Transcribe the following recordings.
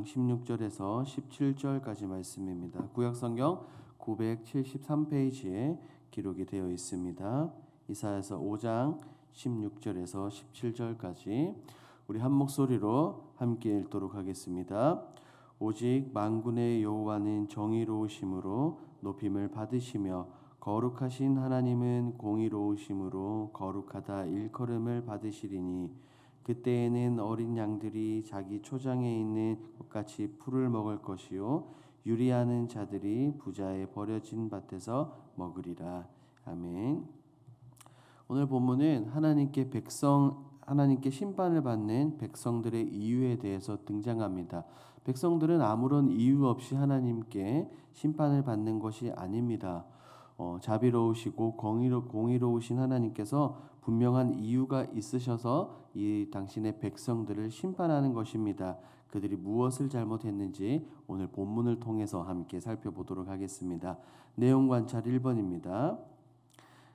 16절에서 17절까지 말씀입니다. 구약성경 973페이지에 기록이 되어 있습니다. 이사야서 5장 16절에서 17절까지 우리 한 목소리로 함께 읽도록 하겠습니다. 오직 만군의 여호와는 정의로우심으로 높임을 받으시며 거룩하신 하나님은 공의로우심으로 거룩하다 일컬음을 받으시리니 그때에는 어린 양들이 자기 초장에 있는 것같이 풀을 먹을 것이요 유리하는 자들이 부자의 버려진 밭에서 먹으리라. 아멘. 오늘 본문은 하나님께 심판을 받는 백성들의 이유에 대해서 등장합니다. 백성들은 아무런 이유 없이 하나님께 심판을 받는 것이 아닙니다. 자비로우시고 공의로우신 하나님께서 분명한 이유가 있으셔서 이 당신의 백성들을 심판하는 것입니다. 그들이 무엇을 잘못했는지 오늘 본문을 통해서 함께 살펴보도록 하겠습니다. 내용 관찰 1번입니다.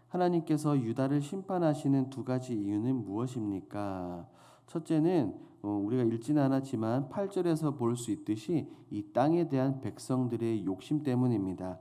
하나님께서 유다를 심판하시는 두 가지 이유는 무엇입니까? 첫째는 우리가 읽지는 않았지만 8절에서 볼 수 있듯이 이 땅에 대한 백성들의 욕심 때문입니다.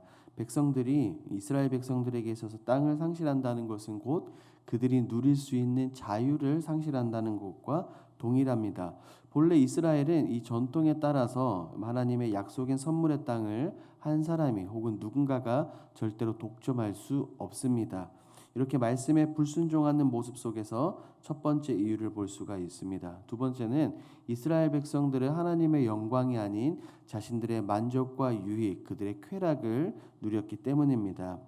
이스라엘 백성들에게 있어서 땅을 상실한다는 것은 곧 그들이 누릴 수 있는 자유를 상실한다는 것과 동일합니다. 본래 이스라엘은 이 전통에 따라서 하나님의 약속인 선물의 땅을 한 사람이 혹은 누군가가 절대로 독점할 수 없습니다. 이렇게 말씀에 불순종하는 모습 속에서 첫 번째 이유를 볼 수가 있습니다. 두 번째는 이스라엘 백성들은 하나님의 영광이 아닌 자신들의 만족과 유익, 그들의 쾌락을 누렸기 때문입니다.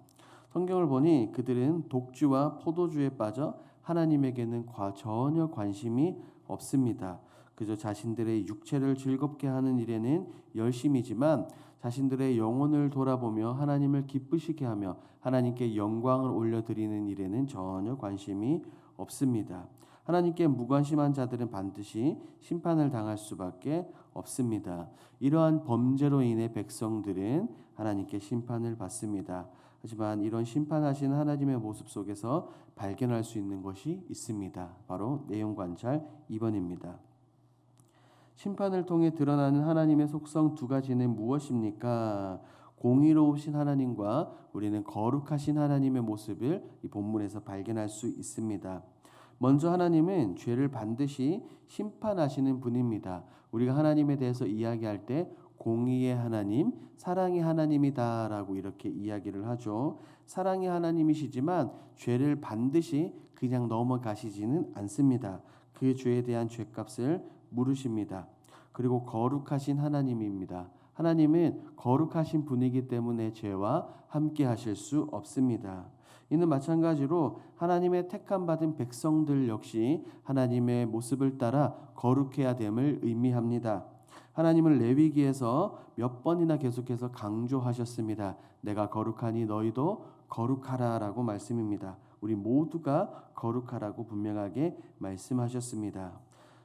성경을 보니 그들은 독주와 포도주에 빠져 하나님에게는 전혀 관심이 없습니다. 그저 자신들의 육체를 즐겁게 하는 일에는 열심이지만 자신들의 영혼을 돌아보며 하나님을 기쁘시게 하며 하나님께 영광을 올려드리는 일에는 전혀 관심이 없습니다. 하나님께 무관심한 자들은 반드시 심판을 당할 수밖에 없습니다. 이러한 범죄로 인해 백성들은 하나님께 심판을 받습니다. 하지만 이런 심판하신 하나님의 모습 속에서 발견할 수 있는 것이 있습니다. 바로 내용 관찰 2번입니다. 심판을 통해 드러나는 하나님의 속성 두 가지는 무엇입니까? 공의로우신 하나님과 우리는 거룩하신 하나님의 모습을 이 본문에서 발견할 수 있습니다. 먼저 하나님은 죄를 반드시 심판하시는 분입니다. 우리가 하나님에 대해서 이야기할 때 공의의 하나님, 사랑의 하나님이다라고 이렇게 이야기를 하죠. 사랑의 하나님이시지만 죄를 반드시 그냥 넘어가시지는 않습니다. 그 죄에 대한 죄값을 물으십니다. 그리고 거룩하신 하나님입니다. 하나님은 거룩하신 분이기 때문에 죄와 함께 하실 수 없습니다. 이는 마찬가지로 하나님의 택함 받은 백성들 역시 하나님의 모습을 따라 거룩해야 됨을 의미합니다. 하나님은 레위기에서 몇 번이나 계속해서 강조하셨습니다. 내가 거룩하니 너희도 거룩하라라고 말씀입니다. 우리 모두가 거룩하라고 분명하게 말씀하셨습니다.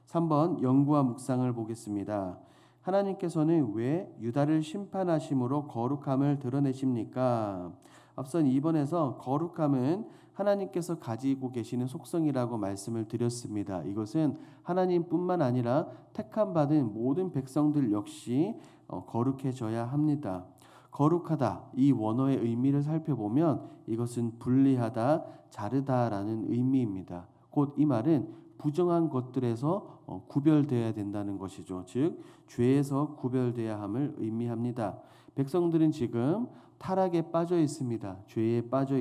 3번 영구와 묵상을 보겠습니다. 하나님께서는 왜 유다를 심판하심으로 거룩함을 드러내십니까? 앞선 2번에서 거룩함은 하나님께서 가지고 계시는 속성이라고 말씀을 드렸습니다. 이것은 하나님뿐만 아니라 택함 받은 모든 백성들 역시 거룩해져야 합니다. 거룩하다, 이 원어의 의미를 살펴보면 이것은 분리하다, 자르다라는 의미입니다. 곧 이 말은 부정한 것들에서 구별되어야 된다는 것이죠. 즉 죄에서 구별되어야 함을 의미합니다. 백성들은 지금 타락에 빠져 있습니다. 죄에 빠져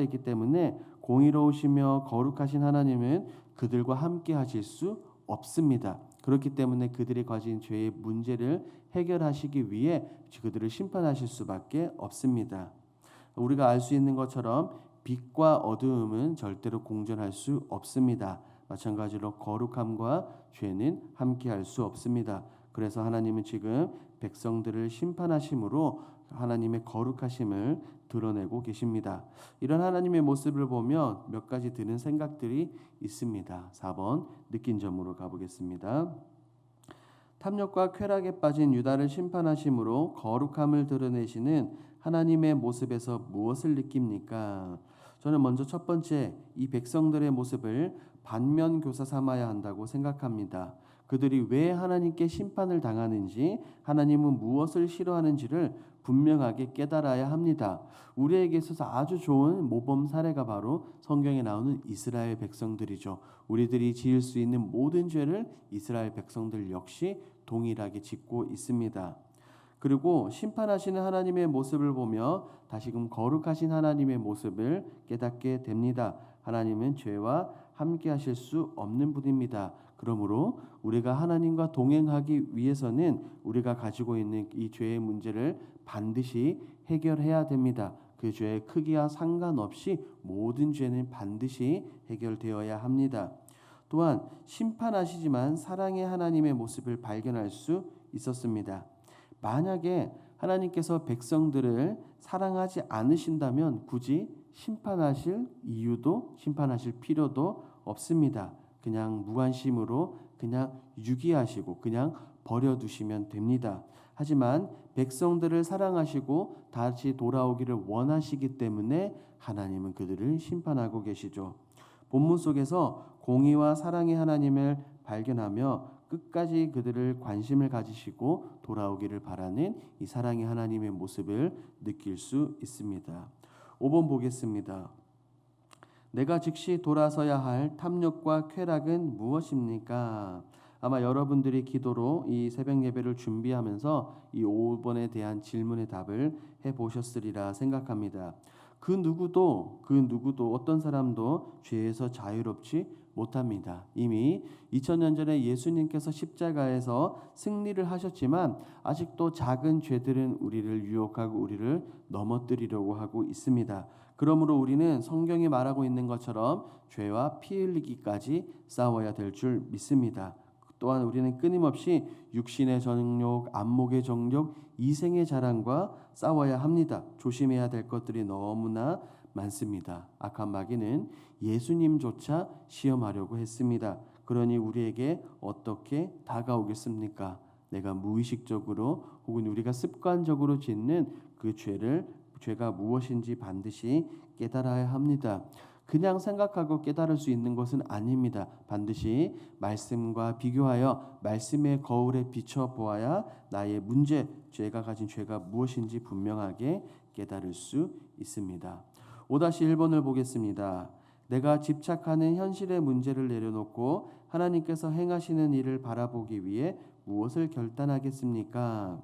있기 때문에 공의로우시며 거룩하신 하나님은 그들과 함께 하실 수 없습니다. 그렇기 때문에 그들이 가진 죄의 문제를 해결하시기 위해 그들을 심판하실 수밖에 없습니다. 우리가 알 수 있는 것처럼 빛과 어두움은 절대로 공존할 수 없습니다. 마찬가지로 거룩함과 죄는 함께할 수 없습니다. 그래서 하나님은 지금 백성들을 심판하심으로 하나님의 거룩하심을 드러내고 계십니다. 이런 하나님의 모습을 보면 몇 가지 드는 생각들이 있습니다. 4번 느낀 점으로 가보겠습니다. 탐욕과 쾌락에 빠진 유다를 심판하심으로 거룩함을 드러내시는 하나님의 모습에서 무엇을 느낍니까? 저는 먼저 첫 번째 이 백성들의 모습을 반면교사 삼아야 한다고 생각합니다. 그들이 왜 하나님께 심판을 당하는지, 하나님은 무엇을 싫어하는지를 분명하게 깨달아야 합니다. 우리에게 있어서 아주 좋은 모범 사례가 바로 성경에 나오는 이스라엘 백성들이죠. 우리들이 지을 수 있는 모든 죄를 이스라엘 백성들 역시 동일하게 짓고 있습니다. 그리고 심판하시는 하나님의 모습을 보며 다시금 거룩하신 하나님의 모습을 깨닫게 됩니다. 하나님은 죄와 함께 하실 수 없는 분입니다. 그러므로 우리가 하나님과 동행하기 위해서는 우리가 가지고 있는 이 죄의 문제를 반드시 해결해야 됩니다. 그 죄의 크기와 상관없이 모든 죄는 반드시 해결되어야 합니다. 또한 심판하시지만 사랑의 하나님의 모습을 발견할 수 있었습니다. 만약에 하나님께서 백성들을 사랑하지 않으신다면 굳이 심판하실 이유도 심판하실 필요도 없습니다. 그냥 무관심으로 그냥 유기하시고 그냥 버려두시면 됩니다. 하지만 백성들을 사랑하시고 다시 돌아오기를 원하시기 때문에 하나님은 그들을 심판하고 계시죠. 본문 속에서 공의와 사랑의 하나님을 발견하며 끝까지 그들을 관심을 가지시고 돌아오기를 바라는 이 사랑의 하나님의 모습을 느낄 수 있습니다. 5번 보겠습니다. 내가 즉시 돌아서야 할 탐욕과 쾌락은 무엇입니까? 아마 여러분들이 기도로 이 새벽 예배를 준비하면서 이 5번에 대한 질문의 답을 해보셨으리라 생각합니다. 그 누구도 어떤 사람도 죄에서 자유롭지 못합니다. 이미 2000년 전에 예수님께서 십자가에서 승리를 하셨지만 아직도 작은 죄들은 우리를 유혹하고 우리를 넘어뜨리려고 하고 있습니다. 그러므로 우리는 성경이 말하고 있는 것처럼 죄와 피 흘리기까지 싸워야 될 줄 믿습니다. 또한 우리는 끊임없이 육신의 정욕, 안목의 정욕, 이생의 자랑과 싸워야 합니다. 조심해야 될 것들이 너무나 많습니다. 악한 마귀는 예수님조차 시험하려고 했습니다. 그러니 우리에게 어떻게 다가오겠습니까? 내가 무의식적으로 혹은 우리가 습관적으로 짓는 그 죄가 무엇인지 반드시 깨달아야 합니다. 그냥 생각하고 깨달을 수 있는 것은 아닙니다. 반드시 말씀과 비교하여 말씀의 거울에 비춰 보아야 나의 문제, 죄가 가진 죄가 무엇인지 분명하게 깨달을 수 있습니다. 5-1번을 보겠습니다. 내가 집착하는 현실의 문제를 내려놓고 하나님께서 행하시는 일을 바라보기 위해 무엇을 결단하겠습니까?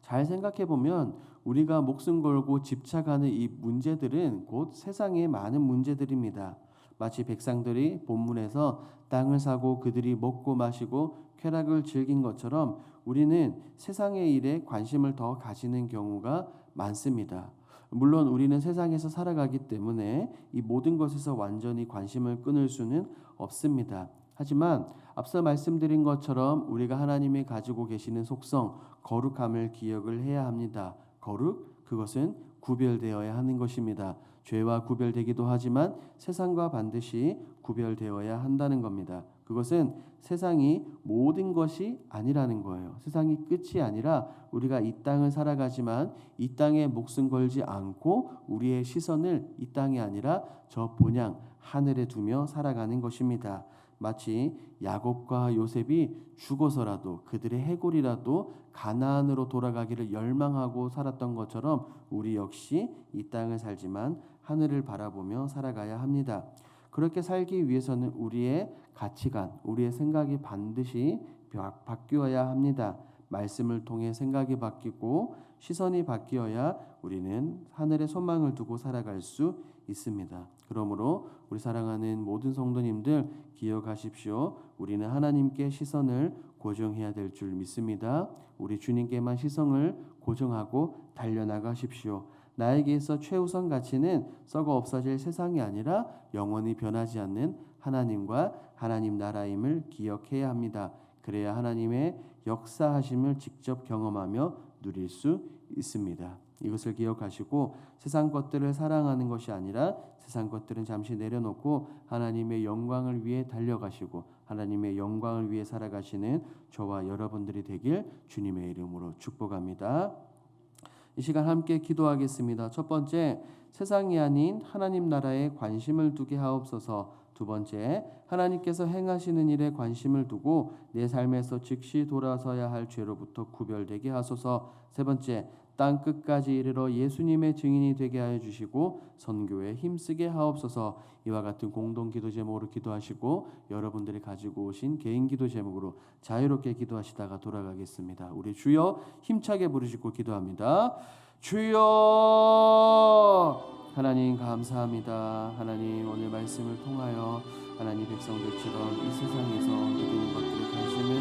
잘 생각해 보면 우리가 목숨 걸고 집착하는 이 문제들은 곧 세상의 많은 문제들입니다. 마치 백성들이 본문에서 땅을 사고 그들이 먹고 마시고 쾌락을 즐긴 것처럼 우리는 세상의 일에 관심을 더 가지는 경우가 많습니다. 물론 우리는 세상에서 살아가기 때문에 이 모든 것에서 완전히 관심을 끊을 수는 없습니다. 하지만 앞서 말씀드린 것처럼 우리가 하나님이 가지고 계시는 속성, 거룩함을 기억을 해야 합니다. 거룩, 그것은 구별되어야 하는 것입니다. 죄와 구별되기도 하지만 세상과 반드시 구별되어야 한다는 겁니다. 그것은 세상이 모든 것이 아니라는 거예요. 세상이 끝이 아니라 우리가 이 땅을 살아가지만 이 땅에 목숨 걸지 않고 우리의 시선을 이 땅이 아니라 저 본향 하늘에 두며 살아가는 것입니다. 마치 야곱과 요셉이 죽어서라도 그들의 해골이라도 가나안으로 돌아가기를 열망하고 살았던 것처럼 우리 역시 이 땅을 살지만 하늘을 바라보며 살아가야 합니다. 그렇게 살기 위해서는 우리의 가치관, 우리의 생각이 반드시 바뀌어야 합니다. 말씀을 통해 생각이 바뀌고 시선이 바뀌어야 우리는 하늘에 소망을 두고 살아갈 수 있습니다. 그러므로 우리 사랑하는 모든 성도님들 기억하십시오. 우리는 하나님께 시선을 고정해야 될 줄 믿습니다. 우리 주님께만 시선을 고정하고 달려나가십시오. 나에게 있어 최우선 가치는 썩어 없어질 세상이 아니라 영원히 변하지 않는 하나님과 하나님 나라임을 기억해야 합니다. 그래야 하나님의 역사하심을 직접 경험하며 누릴 수 있습니다. 이것을 기억하시고 세상 것들을 사랑하는 것이 아니라 세상 것들은 잠시 내려놓고 하나님의 영광을 위해 달려가시고 하나님의 영광을 위해 살아가시는 저와 여러분들이 되길 주님의 이름으로 축복합니다. 이 시간 함께 기도하겠습니다. 첫 번째, 세상이 아닌 하나님 나라에 관심을 두게 하옵소서. 두 번째, 하나님께서 행하시는 일에 관심을 두고 내 삶에서 즉시 돌아서야 할 죄로부터 구별되게 하소서. 세 번째, 땅 끝까지 이르러 예수님의 증인이 되게 하여 주시고 선교에 힘쓰게 하옵소서. 이와 같은 공동 기도 제목으로 기도하시고 여러분들이 가지고 오신 개인 기도 제목으로 자유롭게 기도하시다가 돌아가겠습니다. 우리 주여 힘차게 부르시고 기도합니다. 주여. 하나님 감사합니다. 하나님 오늘 말씀을 통하여 하나님 백성들처럼 이 세상에서 믿는 것들을 관심을